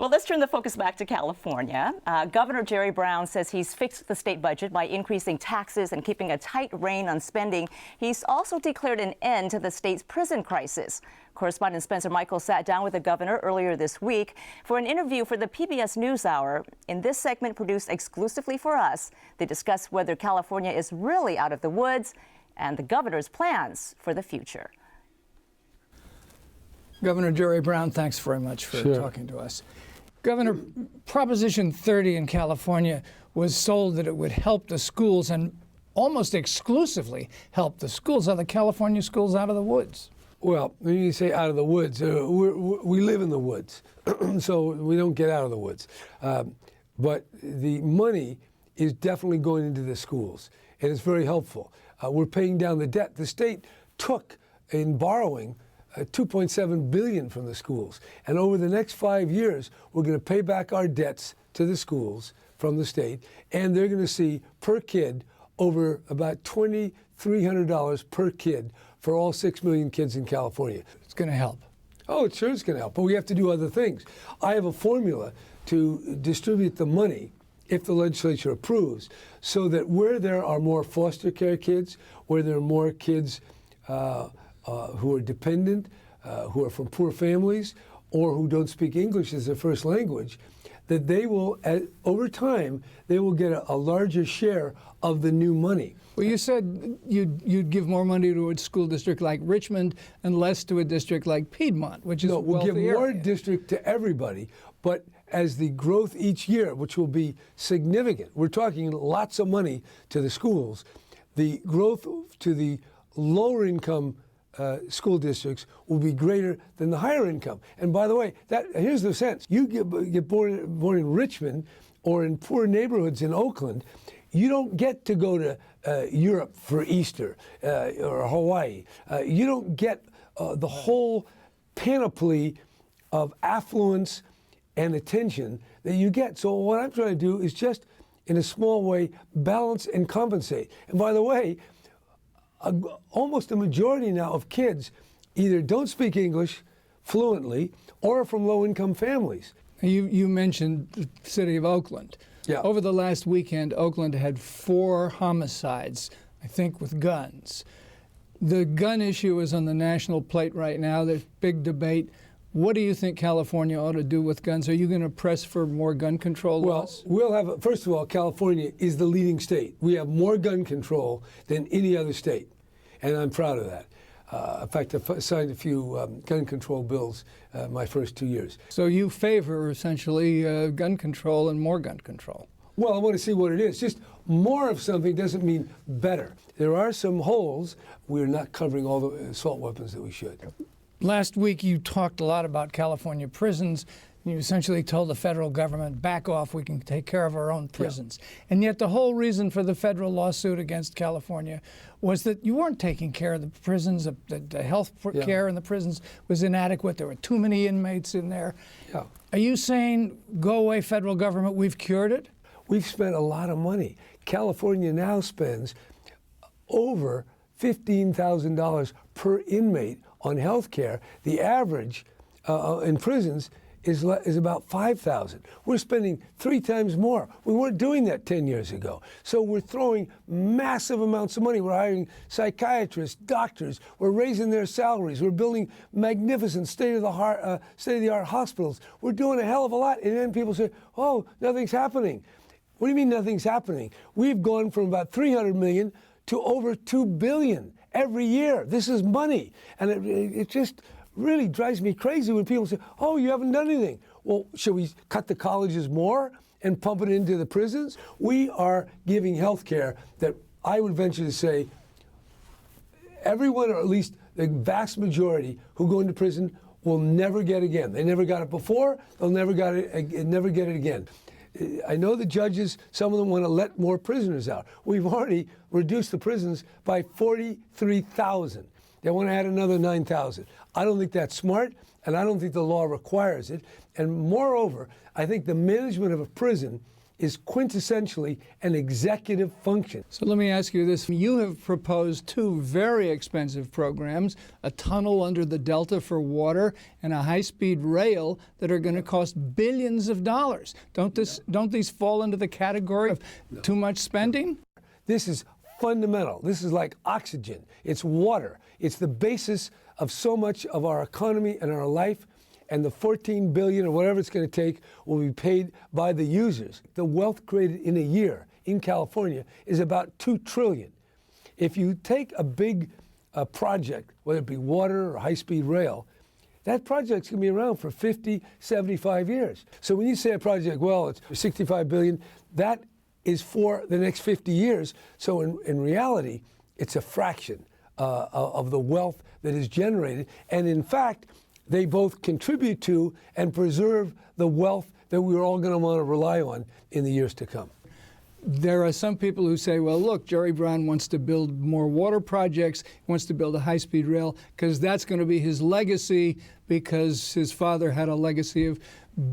Well, let's turn the focus back to California. Governor Jerry Brown says he's fixed the state budget by increasing taxes and keeping a tight rein on spending. He's also declared an end to the state's prison crisis. Correspondent Spencer Michels sat down with the governor earlier this week for an interview for the PBS NewsHour. In this segment produced exclusively for us, they discuss whether California is really out of the woods and the governor's plans for the future. Governor Jerry Brown, thanks very much for talking to us. Governor, Proposition 30 in California was sold that it would help the schools and almost exclusively help the schools. Are the California schools out of the woods? Well, when you say out of the woods, we live in the woods, so we don't get out of the woods. But the money is definitely going into the schools, and it's very helpful. We're paying down the debt. The state took, in borrowing, $2.7 billion from the schools. And over the next 5 years, we're going to pay back our debts to the schools from the state, and they're going to see per kid over about $2,300 per kid for all 6 million kids in California. It's going to help. Oh, it sure is going to help, but we have to do other things. I have a formula to distribute the money if the legislature approves, so that where there are more foster care kids, where there are more kids who are dependent, who are from poor families, or who don't speak English as their first language, that they will, over time, they will get a larger share of the new money. Well, you said you'd give more money to a school district like Richmond and less to a district like Piedmont, which is a wealthy area. We'll give more district to everybody, but as the growth each year, which will be significant, we're talking lots of money to the schools, the growth to the lower income school districts will be greater than the higher income. And by the way, here's the sense. You get born in Richmond or in poor neighborhoods in Oakland, you don't get to go to Europe for Easter or Hawaii. You don't get the whole panoply of affluence and attention that you get. So what I'm trying to do is just, in a small way, balance and compensate. And by the way, almost a majority now of kids either don't speak English fluently or are from low-income families. You mentioned the city of Oakland. Yeah. Over the last weekend, Oakland had 4 homicides, I think, with guns. The gun issue is on the national plate right now. There's big debate. What do you think California ought to do with guns? Are you going to press for more gun control laws? Well, we'll have, first of all, California is the leading state. We have more gun control than any other state, and I'm proud of that. In fact, I signed a few gun control bills my first 2 years. So you favor, essentially, gun control and more gun control? Well, I want to see what it is. Just more of something doesn't mean better. There are some holes. We're not covering all the assault weapons that we should. Last week, you talked a lot about California prisons. You essentially told the federal government, back off, we can take care of our own prisons. Yeah. And yet the whole reason for the federal lawsuit against California was that you weren't taking care of the prisons, the health care in the prisons was inadequate. There were too many inmates in there. Yeah. Are you saying, go away, federal government, we've cured it? We've spent a lot of money. California now spends over $15,000 per inmate on health care. The average in prisons is about $5,000. We're spending 3 times more. We weren't doing that 10 years ago. So we're throwing massive amounts of money. We're hiring psychiatrists, doctors. We're raising their salaries. We're building magnificent state-of-the-art hospitals. We're doing a hell of a lot. And then people say, oh, nothing's happening. What do you mean nothing's happening? We've gone from about $300 million to over $2 billion every year. This is money. And it just really drives me crazy when people say, oh, you haven't done anything. Well, should we cut the colleges more and pump it into the prisons? We are giving health care that I would venture to say everyone, or at least the vast majority who go into prison, will never get again. They never got it before, they'll never get it again. I know the judges, some of them want to let more prisoners out. We've already reduced the prisons by 43,000. They want to add another 9,000. I don't think that's smart, and I don't think the law requires it. And moreover, I think the management of a prison is quintessentially an executive function. So let me ask you this. You have proposed two very expensive programs, a tunnel under the Delta for water and a high-speed rail that are going to cost billions of dollars. Don't these fall into the category of too much spending? This is fundamental. This is like oxygen. It's water. It's the basis of so much of our economy and our life. And the $14 billion or whatever it's going to take will be paid by the users. The wealth created in a year in California is about $2 trillion. If you take a big project, whether it be water or high-speed rail, that project's going to be around for 50, 75 years. So when you say a project, well, it's $65 billion, that is for the next 50 years. So in reality, it's a fraction of the wealth that is generated. And in fact, they both contribute to and preserve the wealth that we're all going to want to rely on in the years to come. There are some people who say, well, look, Jerry Brown wants to build more water projects, wants to build a high-speed rail, because that's going to be his legacy, because his father had a legacy of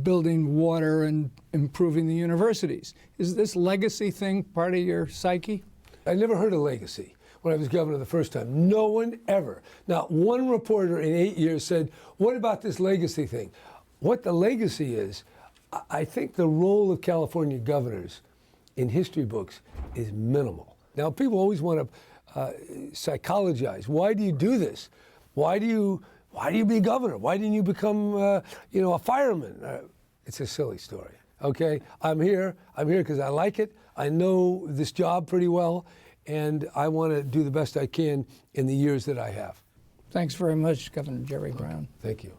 building water and improving the universities. Is this legacy thing part of your psyche? I never heard of legacy when I was governor the first time. No one ever. Not one reporter in 8 years said, what about this legacy thing? What the legacy is, I think the role of California governors in history books is minimal. Now, people always want to psychologize. Why do you do this? Why do you be governor? Why didn't you become, a fireman? It's a silly story, okay? I'm here because I like it. I know this job pretty well, and I want to do the best I can in the years that I have. Thanks very much, Governor Jerry Brown. Thank you.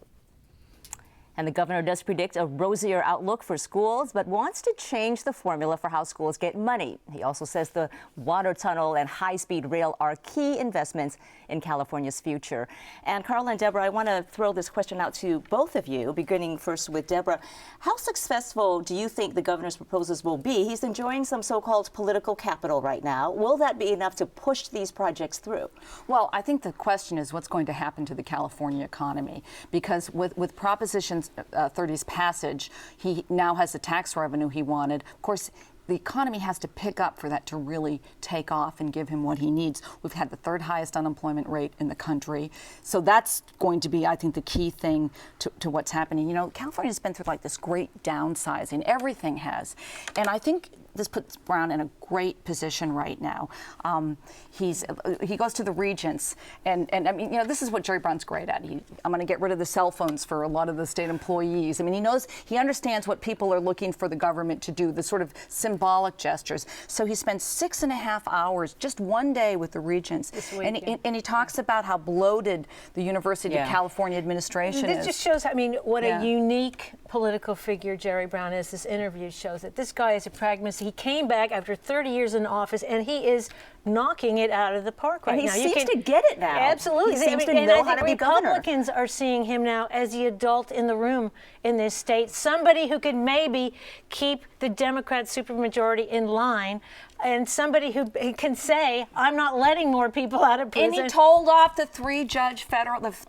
And the governor does predict a rosier outlook for schools, but wants to change the formula for how schools get money. He also says the water tunnel and high-speed rail are key investments in California's future. And Carl and Deborah, I want to throw this question out to both of you, beginning first with Deborah. How successful do you think the governor's proposals will be? He's enjoying some so-called political capital right now. Will that be enough to push these projects through? Well, I think the question is what's going to happen to the California economy, because with Proposition 30's passage, he now has the tax revenue he wanted. Of course, the economy has to pick up for that to really take off and give him what he needs. We've had the third highest unemployment rate in the country. So that's going to be, I think, the key thing to what's happening. You know, California's been through like this great downsizing. Everything has. And I think this puts Brown in a great position right now. He goes to the regents, and I mean, you know, this is what Jerry Brown's great at. I'm going to get rid of the cell phones for a lot of the state employees. I mean, he understands what people are looking for the government to do, the sort of symbolic gestures. So he spends 6.5 hours just one day with the regents, and he talks about how bloated the University of California administration is. This just shows, I mean, what a unique political figure Jerry Brown is. This interview shows that this guy is a pragmatist. He came back after 30 years in office, and he is knocking it out of the park right now. And he seems to get it now. Absolutely. He seems to know how to be governor. Republicans are seeing him now as the adult in the room in this state, somebody who could maybe keep the Democrat supermajority in line, and somebody who can say, I'm not letting more people out of prison. And he told off the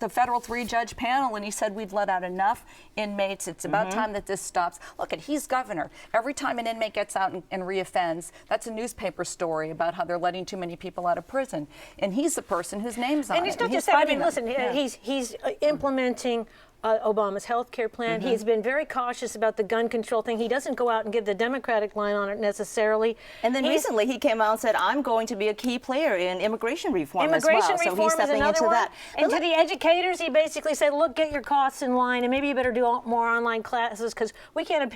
federal three-judge panel, and he said we've let out enough inmates. It's about time that this stops. Look, he's governor. Every time an inmate gets out and reoffends, that's a newspaper story about how they're letting too many people out of prison. And he's the person whose name's on it. And he's not just that. I mean, listen, he's implementing Obama's health care plan. He's been very cautious about the gun control thing. He doesn't go out and give the Democratic line on it necessarily. And then recently he came out and said, I'm going to be a key player in immigration reform as well. Immigration reform so he's stepping is another into one. that. And to the educators, he basically said, look, get your costs in line, and maybe you better do more online classes because we can't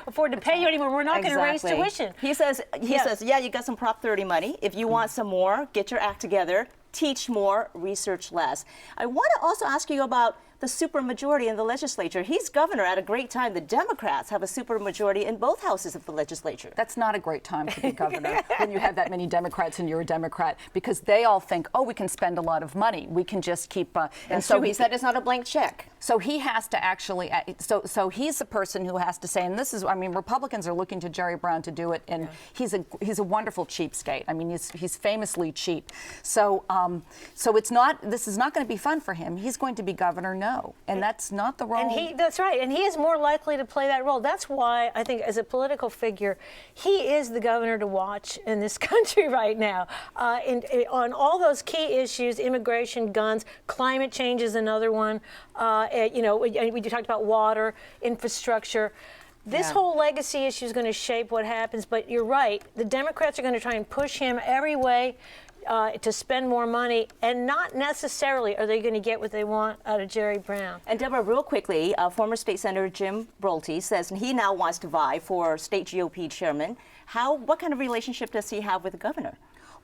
afford to pay you anymore. We're not going to raise tuition. He says, yeah, you got some Prop 30 money. If you want some more, get your act together. Teach more, research less. I want to also ask you about the supermajority in the legislature. He's governor at a great time. The Democrats have a supermajority in both houses of the legislature. That's not a great time to be governor when you have that many Democrats and you're a Democrat, because they all think, oh, we can spend a lot of money. We can just keep. And so he said it's not a blank check. So he has to actually. So he's the person who has to say, and this is. I mean, Republicans are looking to Jerry Brown to do it, and he's a wonderful cheapskate. I mean, he's famously cheap. So it's not. This is not going to be fun for him. He's going to be governor. No. no. And that's not the role. And that's right. And he is more likely to play that role. That's why I think as a political figure, he is the governor to watch in this country right now. On all those key issues, immigration, guns, climate change is another one. We talked about water, infrastructure. This whole legacy issue is going to shape what happens, but you're right. The Democrats are going to try and push him every way to spend more money, and not necessarily are they going to get what they want out of Jerry Brown. And Deborah, real quickly, former State Senator Jim Brolte says he now wants to vie for state GOP chairman. What kind of relationship does he have with the governor?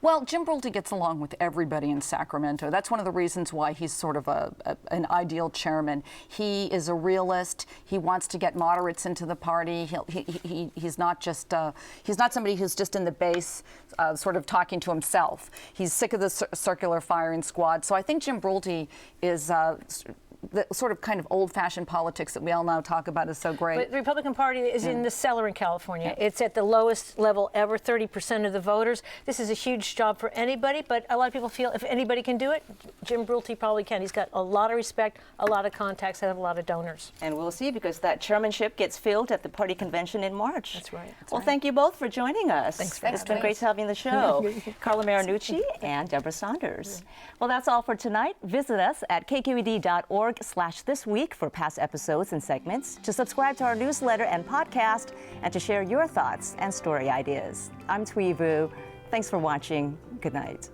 Well, Jim Brolte gets along with everybody in Sacramento. That's one of the reasons why he's sort of an ideal chairman. He is a realist. He wants to get moderates into the party. He's not somebody who's just in the base, sort of talking to himself. He's sick of the circular firing squad. So I think Jim Brolte is the sort of kind of old-fashioned politics that we all now talk about is so great. But the Republican Party is in the cellar in California. It's at the lowest level ever, 30% of the voters. This is a huge job for anybody, but a lot of people feel if anybody can do it, Jim Brolte probably can. He's got a lot of respect, a lot of contacts, and a lot of donors. And we'll see, because that chairmanship gets filled at the party convention in March. That's right. Thank you both for joining us. Thanks for having It's been great to have you on the show. Carla Marinucci and Deborah Saunders. Well, that's all for tonight. Visit us at kqed.org/thisweek for past episodes and segments, to subscribe to our newsletter and podcast, and to share your thoughts and story ideas. I'm Thuy Vu. Thanks for watching. Good night.